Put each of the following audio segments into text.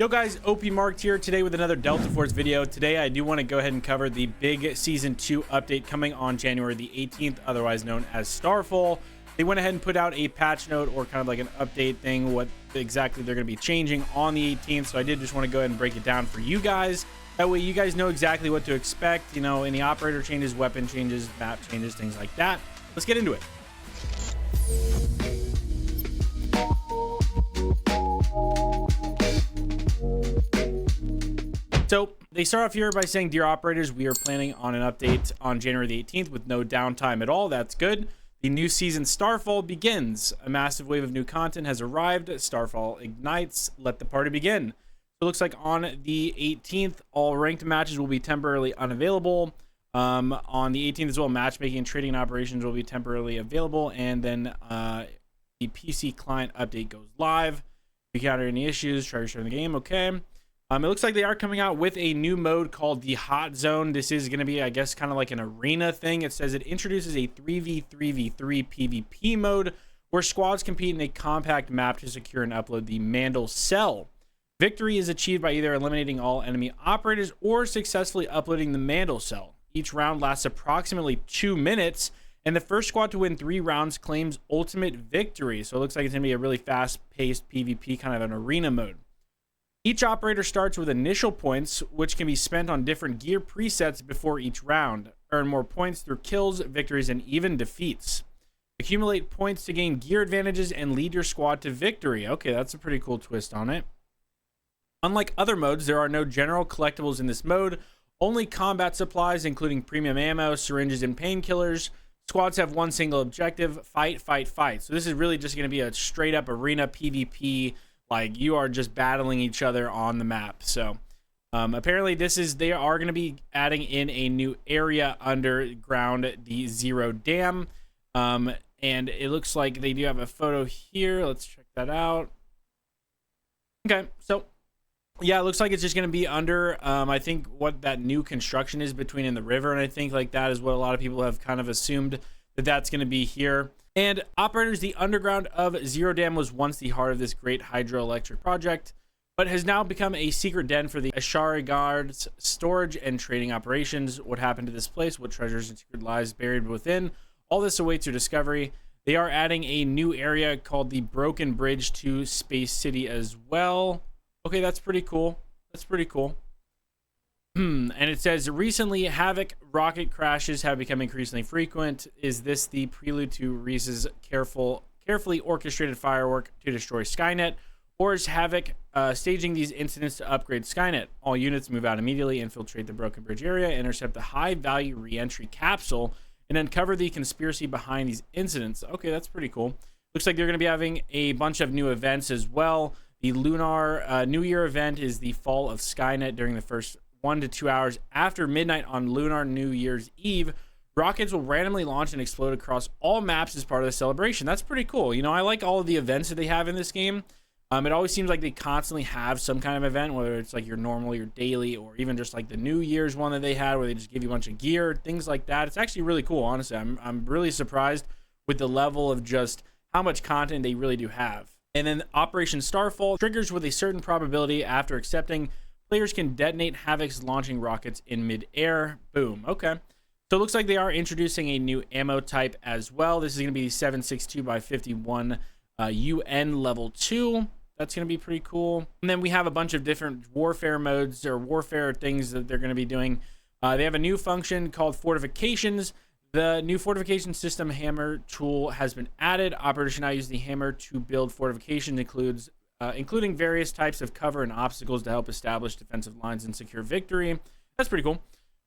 Yo guys, OPMarked here today with another Delta Force video. Today I do want to go ahead and cover the big Season 2 update coming on January the 18th, otherwise known as Starfall. They went ahead and put out a patch note or kind of like an update thing, what exactly they're going to be changing on the 18th. So I did just want to go ahead and break it down for you guys. That way you guys know exactly what to expect, you know, any operator changes, weapon changes, map changes, things like that. Let's get into it. So they start off here by saying, dear operators, we are planning on an update on January the 18th with no downtime at all. That's good. The new season Starfall begins. A massive wave of new content has arrived. Starfall ignites. Let the party begin. So it looks like on the 18th, all ranked matches will be temporarily unavailable. On the 18th as well, matchmaking, trading, and operations will be temporarily available. And then the PC client update goes live. If you encounter any issues, try restarting the game. Okay. It looks like they are coming out with a new mode called the Hot Zone. This is going to be, I guess, kind of like an arena thing. It says it introduces a 3v3v3 PvP mode where squads compete in a compact map to secure and upload the Mandel Cell. Victory is achieved by either eliminating all enemy operators or successfully uploading the Mandel Cell. Each round lasts approximately 2 minutes, and the first squad to win 3 rounds claims ultimate victory. So it looks like it's going to be a really fast-paced PvP, kind of an arena mode. Each operator starts with initial points, which can be spent on different gear presets before each round. Earn more points through kills, victories, and even defeats. Accumulate points to gain gear advantages and lead your squad to victory. Okay, that's a pretty cool twist on it. Unlike other modes, there are no general collectibles in this mode, only combat supplies, including premium ammo, syringes, and painkillers. Squads have one single objective: fight, fight, fight. So this is really just going to be a straight-up arena PvP. Like, you are just battling each other on the map. So apparently they are going to be adding in a new area underground, the Zero Dam. And it looks like they do have a photo here. Let's check that out. Okay, so yeah, it looks like it's just going to be under, I think, what that new construction is between in the river. And I think like that is what a lot of people have kind of assumed that that's going to be here. And operators, the underground of Zero Dam was once the heart of this great hydroelectric project, but has now become a secret den for the Ashari Guard's storage and trading operations. What happened to this place? What treasures and secret lies buried within? All this awaits your discovery. They are adding a new area called the Broken Bridge to Space City as well. Okay, that's pretty cool. That's pretty cool. And it says, recently, Havoc rocket crashes have become increasingly frequent. Is this the prelude to Reese's carefully orchestrated firework to destroy Skynet? Or is Havoc staging these incidents to upgrade Skynet? All units move out immediately, infiltrate the Broken Bridge area, intercept the high-value re-entry capsule, and uncover the conspiracy behind these incidents. Okay, that's pretty cool. Looks like they're going to be having a bunch of new events as well. The Lunar New Year event is the fall of Skynet during the first 1 to 2 hours after midnight on Lunar New Year's Eve. Rockets will randomly launch and explode across all maps as part of the celebration. That's pretty cool. You know, I like all of the events that they have in this game. It always seems like they constantly have some kind of event, whether it's like your normal, your daily, or even just like the New Year's one that they had where they just give you a bunch of gear, things like that. It's actually really cool, honestly. I'm really surprised with the level of just how much content they really do have. And then Operation Starfall triggers with a certain probability. After accepting, players can detonate Havoc's launching rockets in mid-air. Boom. Okay. So it looks like they are introducing a new ammo type as well. This is going to be 7.62x51 UN level 2. That's going to be pretty cool. And then we have a bunch of different warfare modes or warfare things that they're going to be doing. They have a new function called Fortifications. The new fortification system hammer tool has been added. Operators should now use the hammer to build fortifications, including various types of cover and obstacles to help establish defensive lines and secure victory. That's pretty cool.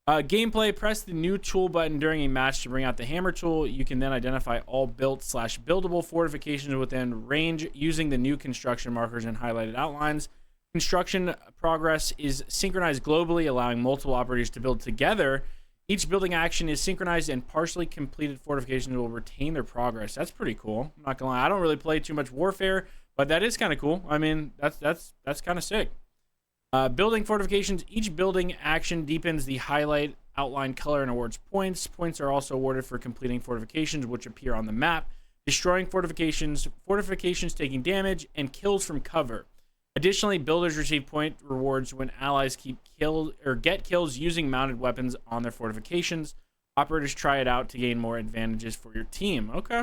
Gameplay, press the new tool button during a match to bring out the hammer tool. You can then identify all built/buildable fortifications within range using the new construction markers and highlighted outlines. Construction progress is synchronized globally, allowing multiple operators to build together. Each building action is synchronized, and partially completed fortifications will retain their progress. That's pretty cool. I'm not gonna lie, I don't really play too much warfare, but that is kind of cool. I mean, that's kind of sick. Building fortifications. Each building action deepens the highlight, outline, color, and awards points. Points are also awarded for completing fortifications, which appear on the map. Destroying fortifications, fortifications taking damage, and kills from cover. Additionally, builders receive point rewards when allies keep kills or get kills using mounted weapons on their fortifications. Operators try it out to gain more advantages for your team. Okay.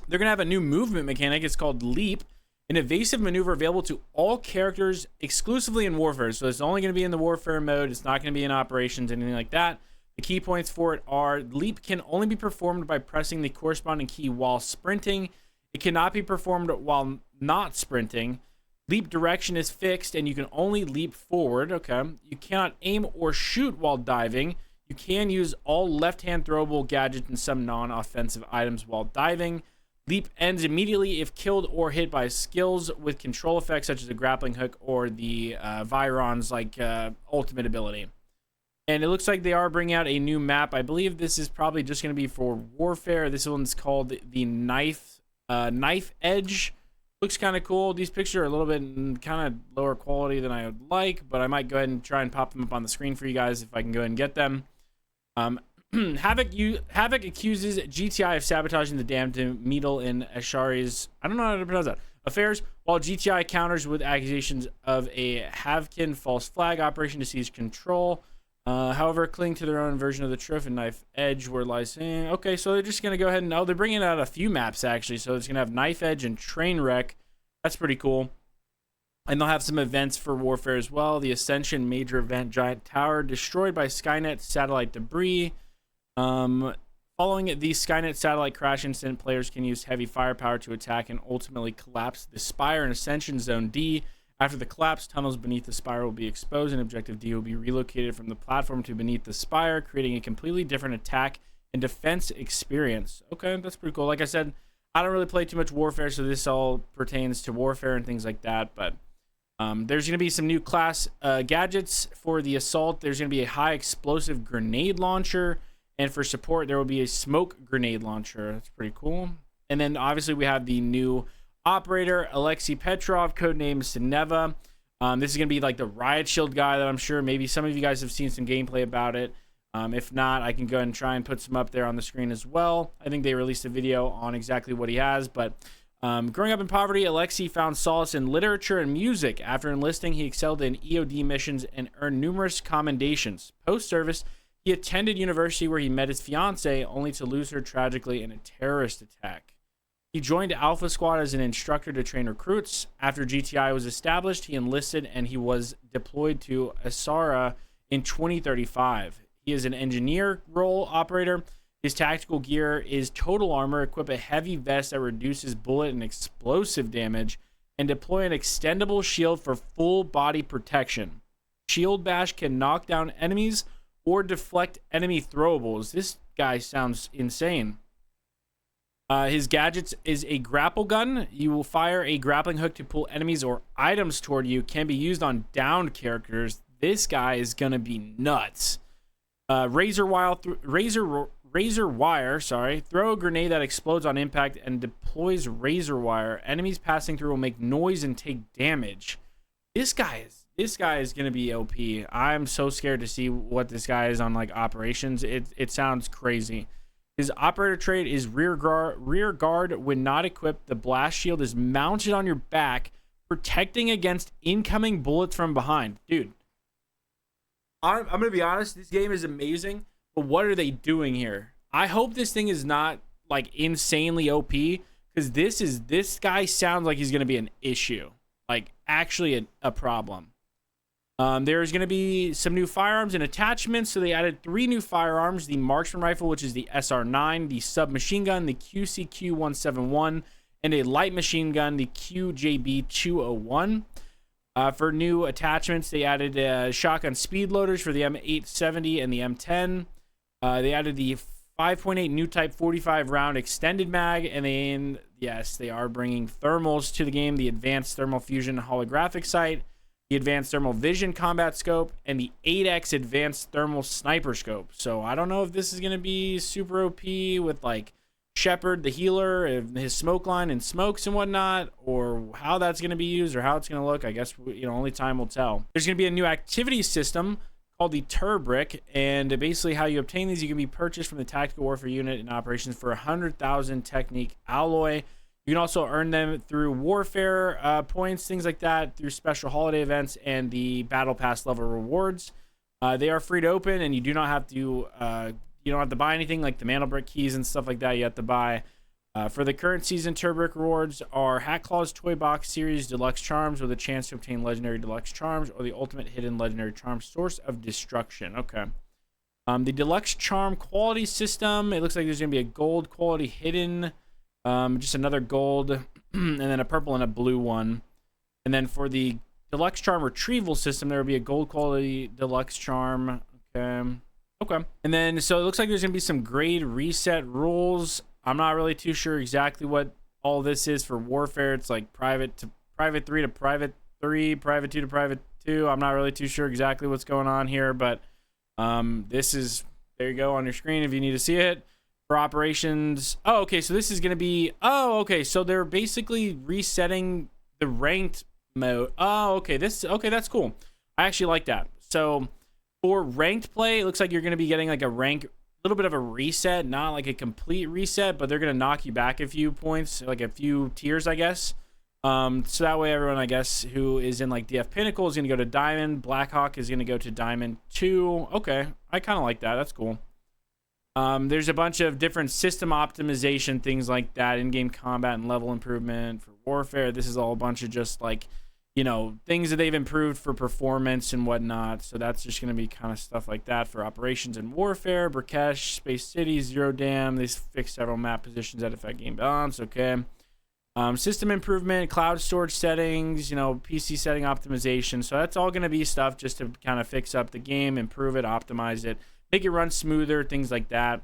They're going to have a new movement mechanic. It's called Leap, an evasive maneuver available to all characters exclusively in Warfare. So it's only going to be in the Warfare mode. It's not going to be in Operations, anything like that. The key points for it are: Leap can only be performed by pressing the corresponding key while sprinting. It cannot be performed while not sprinting. Leap direction is fixed, and you can only leap forward. Okay. You cannot aim or shoot while diving. You can use all left-hand throwable gadgets and some non-offensive items while diving. Leap ends immediately if killed or hit by skills with control effects such as the grappling hook or the Firearms ultimate ability. And it looks like they are bringing out a new map. I believe this is probably just going to be for Warfare. This one's called the Knife Edge. Looks kind of cool. These pictures are a little bit kind of lower quality than I would like, but I might go ahead and try and pop them up on the screen for you guys if I can go ahead and get them. Havoc accuses GTI of sabotaging the dam to meddle in Ashari's, I don't know how to pronounce that, affairs, while GTI counters with accusations of a Havkin false flag operation to seize control. However, cling to their own version of the truth and Knife Edge were licensing. Okay, so they're just going to go ahead and... Oh, they're bringing out a few maps, actually. So it's going to have Knife Edge and Trainwreck. That's pretty cool. And they'll have some events for Warfare as well. The Ascension major event, Giant Tower, destroyed by Skynet satellite debris. Following the Skynet satellite crash incident, players can use heavy firepower to attack and ultimately collapse the Spire in Ascension Zone D. After the collapse, tunnels beneath the Spire will be exposed, and Objective D will be relocated from the platform to beneath the Spire, creating a completely different attack and defense experience. Okay, that's pretty cool. Like I said, I don't really play too much Warfare, so this all pertains to Warfare and things like that. But there's going to be some new class gadgets for the Assault. There's going to be a high explosive grenade launcher, and for support, there will be a smoke grenade launcher. That's pretty cool. And then obviously we have the new Operator, Alexei Petrov, codenamed Sineva. This is going to be like the Riot Shield guy that I'm sure maybe some of you guys have seen some gameplay about it. If not, I can go ahead and try and put some up there on the screen as well. I think they released a video on exactly what he has. But growing up in poverty, Alexei found solace in literature and music. After enlisting, he excelled in EOD missions and earned numerous commendations. Post-service, he attended university where he met his fiancée, only to lose her tragically in a terrorist attack. He joined Alpha Squad as an instructor to train recruits. After GTI was established, he enlisted and he was deployed to Asara in 2035. He is an engineer role operator. His tactical gear is total armor, equip a heavy vest that reduces bullet and explosive damage, and deploy an extendable shield for full body protection. Shield Bash can knock down enemies or deflect enemy throwables. This guy sounds insane. His gadgets is a grapple gun. You will fire a grappling hook to pull enemies or items toward you. Can be used on downed characters. This guy is gonna be nuts. Razor wire. Throw a grenade that explodes on impact and deploys razor wire. Enemies passing through will make noise and take damage. This guy is gonna be OP. I'm so scared to see what this guy is on like Operations. It sounds crazy. His operator trait is rear guard. When not equipped, the blast shield is mounted on your back, protecting against incoming bullets from behind. Dude, I'm going to be honest. This game is amazing, but what are they doing here? I hope this thing is not like insanely OP, because this guy sounds like he's going to be an issue, like actually a problem. There's going to be some new firearms and attachments. So they added 3 new firearms: the marksman rifle, which is the SR9, the submachine gun, the QCQ171, and a light machine gun, the QJB201. For new attachments, they added shotgun speed loaders for the M870 and the M10. They added the 5.8 new type 45 round extended mag, and then yes, they are bringing thermals to the game: the advanced thermal fusion holographic sight, the advanced thermal vision combat scope, and the 8x advanced thermal sniper scope. So I don't know if this is going to be super OP with like Shepard the healer and his smoke line and smokes and whatnot, or how that's going to be used or how it's going to look. I guess, only time will tell. There's going to be a new activity system called the Turbrick, and basically how you obtain these: you can be purchased from the Tactical Warfare unit in Operations for 100,000 Technique alloy. You can also earn them through warfare points, things like that, through special holiday events and the battle pass level rewards. They are free to open, and you do not have to you don't have to buy anything like the mantle brick keys and stuff like that. You have to buy. For the current season, Turbrick rewards are Hat Claws Toy Box Series Deluxe Charms with a chance to obtain Legendary Deluxe Charms or the Ultimate Hidden Legendary Charm Source of Destruction. Okay. The Deluxe Charm quality system, it looks like there's going to be a gold quality hidden, just another gold, and then a purple and a blue one. And then for the Deluxe Charm retrieval system, there will be a gold quality Deluxe Charm. Okay. And then, so it looks like there's going to be some grade reset rules. I'm not really too sure exactly what all this is for warfare. It's like private 3 to private 3, private 2 to private 2. I'm not really too sure exactly what's going on here, but this is, there you go on your screen if you need to see it. For operations, oh, okay, so this is going to be, oh, okay, so they're basically resetting the ranked mode. Oh, okay, okay, that's cool. I actually like that. So for ranked play, it looks like you're going to be getting like a little bit of a reset, not like a complete reset, but they're going to knock you back a few points, like a few tiers, I guess. So that way everyone, I guess, who is in like DF Pinnacle is going to go to Diamond. Blackhawk is going to go to Diamond 2. Okay, I kind of like that. That's cool. There's a bunch of different system optimization, things like that, in-game combat and level improvement for warfare. This is all a bunch of just like, you know, things that they've improved for performance and whatnot. So that's just going to be kind of stuff like that for operations and warfare. Burkesh, Space City, Zero Dam. They fixed several map positions that affect game balance. Okay. System improvement, cloud storage settings, you know, PC setting optimization. So that's all going to be stuff just to kind of fix up the game, improve it, optimize it, make it run smoother, things like that.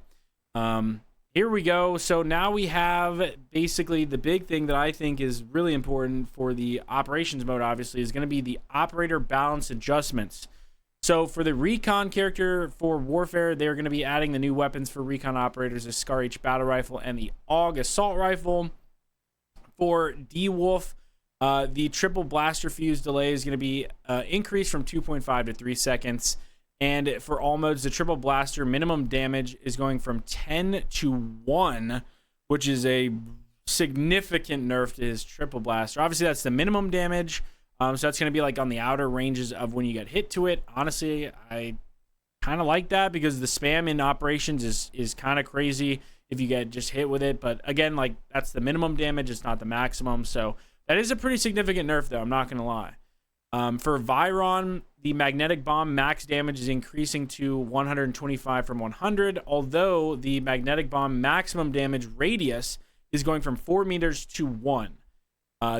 Here we go. So now we have basically the big thing that I think is really important for the operations mode, obviously, is going to be the operator balance adjustments. So for the Recon character for Warfare, they're going to be adding the new weapons for Recon operators, the Scar H Battle Rifle and the AUG Assault Rifle. For D-Wolf, the triple blaster fuse delay is going to be increased from 2.5 to 3 seconds. And for all modes, the triple blaster minimum damage is going from 10 to 1, which is a significant nerf to his triple blaster. Obviously, that's the minimum damage. So that's going to be like on the outer ranges of when you get hit to it. Honestly, I kind of like that because the spam in operations is kind of crazy if you get just hit with it. But again, like that's the minimum damage. It's not the maximum. So that is a pretty significant nerf, though. I'm not going to lie. For Viron, the magnetic bomb max damage is increasing to 125 from 100, although the magnetic bomb maximum damage radius is going from 4 meters to 1.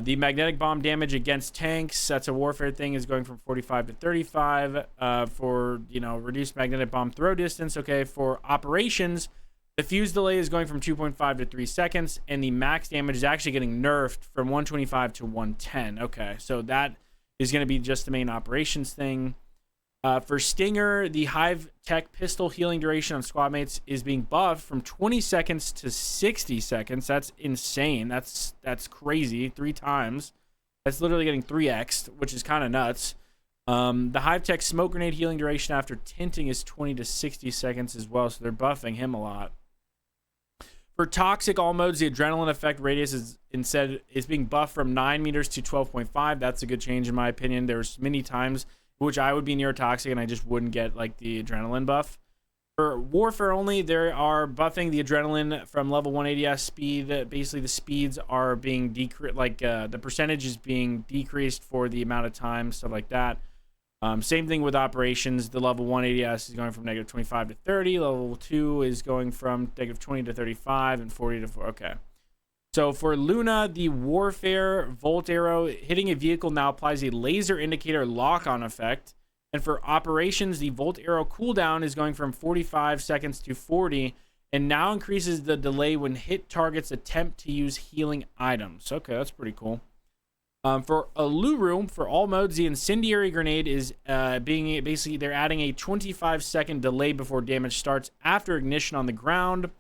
The magnetic bomb damage against tanks, that's a warfare thing, is going from 45 to 35 for, you know, reduced magnetic bomb throw distance. Okay, for operations, the fuse delay is going from 2.5 to 3 seconds, and the max damage is actually getting nerfed from 125 to 110. Okay, so that is going to be just the main operations thing. For Stinger, the Hive Tech pistol healing duration on squad mates is being buffed from 20 seconds to 60 seconds. That's insane. That's crazy. 3 times. That's literally getting 3x'd, which is kind of nuts. The Hive Tech smoke grenade healing duration after tinting is 20 to 60 seconds as well, so they're buffing him a lot. For Toxic all modes, the adrenaline effect radius is being buffed from 9 meters to 12.5. That's a good change in my opinion. There's many times which I would be near Toxic and I just wouldn't get like the adrenaline buff. For Warfare only, they are buffing the adrenaline from level 180s speed. Basically, the speeds are being decreased, like the percentage is being decreased for the amount of time, stuff like that. Same thing with operations. The level 180s is going from negative 25 to 30. Level 2 is going from negative 20 to 35 and 40 to 4. Okay. So for Luna, the Warfare Volt Arrow hitting a vehicle now applies a laser indicator lock-on effect. And for operations, the Volt Arrow cooldown is going from 45 seconds to 40 and now increases the delay when hit targets attempt to use healing items. Okay, that's pretty cool. For Aluru, for all modes, the incendiary grenade is basically they're adding a 25-second delay before damage starts after ignition on the ground.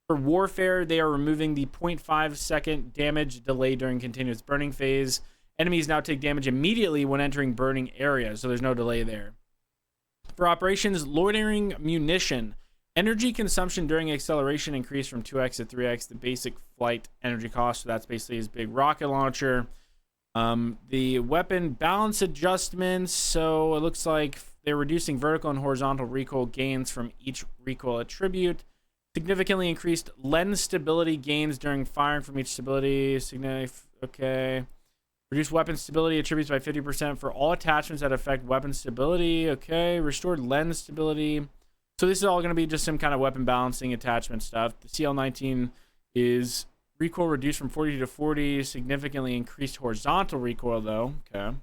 For Warfare, they are removing the 0.5-second damage delay during continuous burning phase. Enemies now take damage immediately when entering burning areas, so there's no delay there. For operations, loitering munition. Energy consumption during acceleration increased from 2x to 3x the basic flight energy cost. So that's basically his big rocket launcher. The weapon balance adjustments. So it looks like they're reducing vertical and horizontal recoil gains from each recoil attribute. Significantly increased lens stability gains during firing from each stability. Okay. Reduce weapon stability attributes by 50% for all attachments that affect weapon stability. Okay. Restored lens stability. So this is all going to be just some kind of weapon balancing attachment stuff. The CL19 is recoil reduced from 40 to 40. Significantly increased horizontal recoil, though. Okay.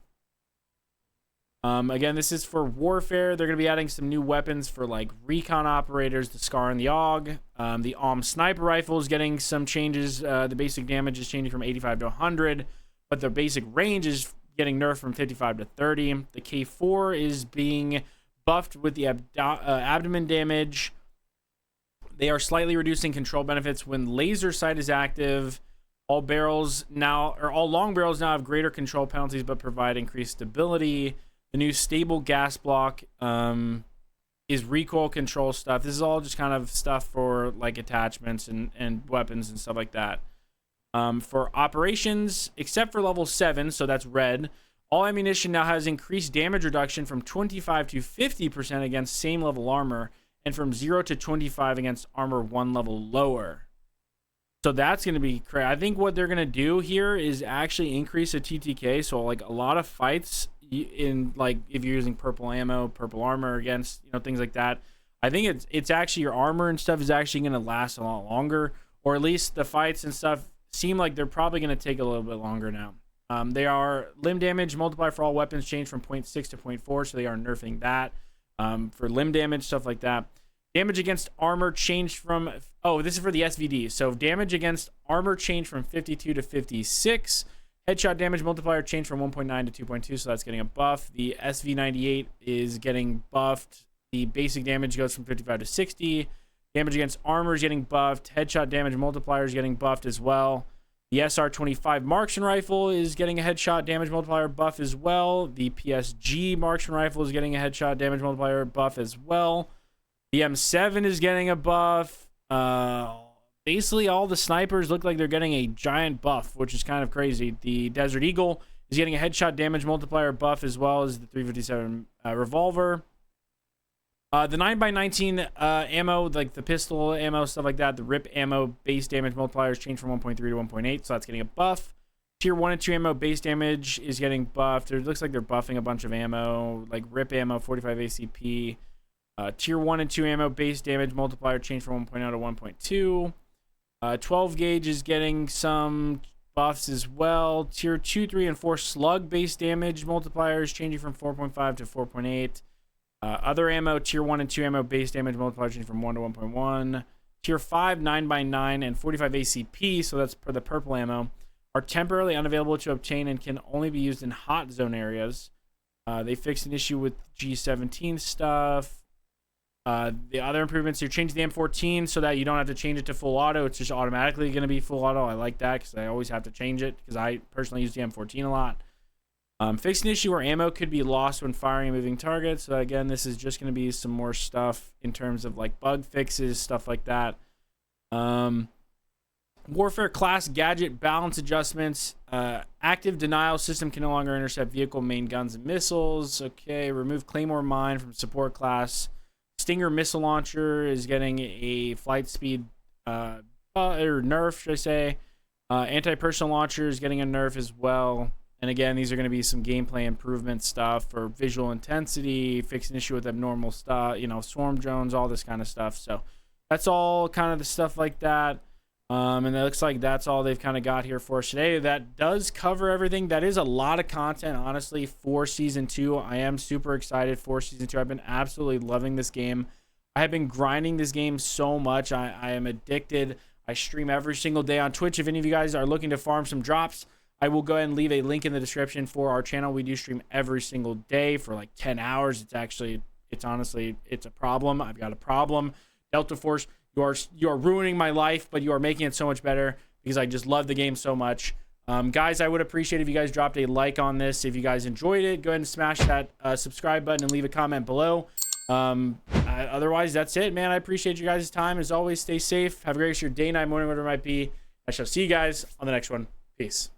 Again, this is for warfare. They're going to be adding some new weapons for like recon operators, the Scar and the AUG. The sniper rifle is getting some changes. The basic damage is changing from 85 to 100, but the basic range is getting nerfed from 55 to 30. The K4 is being buffed with the abdomen damage. They are slightly reducing control benefits when laser sight is active. All long barrels now have greater control penalties but provide increased stability. The new stable gas block is recoil control stuff. This is all just kind of stuff for like attachments and weapons and stuff like that. For operations, except for level 7, so that's red, all ammunition now has increased damage reduction from 25 to 50% against same level armor, and from 0 to 25 against armor 1 level lower. So that's going to be crazy. I think what they're going to do here is actually increase the TTK. So like a lot of fights in like if you're using purple ammo, purple armor against, you know, things like that, I think it's actually your armor and stuff is actually going to last a lot longer, or at least the fights and stuff seem like they're probably going to take a little bit longer now. They are limb damage multiplier for all weapons changed from 0.6 to 0.4, so they are nerfing that for limb damage, stuff like that. Damage against armor changed from, oh, this is for the SVD. So damage against armor changed from 52 to 56. Headshot damage multiplier changed from 1.9 to 2.2, so that's getting a buff. The SV98 is getting buffed. The basic damage goes from 55 to 60. Damage against armor is getting buffed. Headshot damage multiplier is getting buffed as well. The SR25 marksman rifle is getting a headshot damage multiplier buff as well. The PSG marksman rifle is getting a headshot damage multiplier buff as well. The M7 is getting a buff. Basically, all the snipers look like they're getting a giant buff, which is kind of crazy. The Desert Eagle is getting a headshot damage multiplier buff as well as the 357 revolver. The 9x19 ammo, like the pistol ammo, stuff like that, the RIP ammo base damage multiplier is changed from 1.3 to 1.8, so that's getting a buff. Tier 1 and 2 ammo base damage is getting buffed. It looks like they're buffing a bunch of ammo, like RIP ammo, 45 ACP. Tier 1 and 2 ammo base damage multiplier changed from 1.0 to 1.2. 12 gauge is getting some buffs as well. Tier 2, 3, and 4 slug base damage multiplier is changing from 4.5 to 4.8. Other ammo, tier 1 and 2 ammo base damage multiplier changing from 1 to 1.1. Tier 5, 9x9, and 45 ACP, so that's for the purple ammo, are temporarily unavailable to obtain and can only be used in hot zone areas. They fixed an issue with G17 stuff. The other improvements, you're changing the M14 so that you don't have to change it to full auto. It's just automatically going to be full auto. I like that because I always have to change it because I personally use the M14 a lot. Fixed an issue where ammo could be lost when firing and moving targets. So again, this is just going to be some more stuff in terms of like bug fixes, stuff like that. Warfare class gadget balance adjustments. Active denial system can no longer intercept vehicle, main guns, and missiles. Okay, remove Claymore mine from support class. Stinger missile launcher is getting a flight speed or nerf, should I say. Anti-personnel launcher is getting a nerf as well. And again, these are going to be some gameplay improvement stuff for visual intensity, fix an issue with abnormal stuff, you know, swarm drones, all this kind of stuff. So that's all kind of the stuff like that. And it looks like that's all they've kind of got here for us today. That does cover everything. That is a lot of content, honestly, for Season 2. I am super excited for Season 2. I've been absolutely loving this game. I have been grinding this game so much. I am addicted. I stream every single day on Twitch. If any of you guys are looking to farm some drops, I will go ahead and leave a link in the description for our channel. We do stream every single day for like 10 hours. It's honestly a problem. I've got a problem. Delta Force, you are ruining my life, but you are making it so much better because I just love the game so much. Guys, I would appreciate if you guys dropped a like on this. If you guys enjoyed it, go ahead and smash that subscribe button and leave a comment below. Otherwise, that's it, man. I appreciate you guys' time. As always, stay safe. Have a great rest of your day, night, morning, whatever it might be. I shall see you guys on the next one. Peace.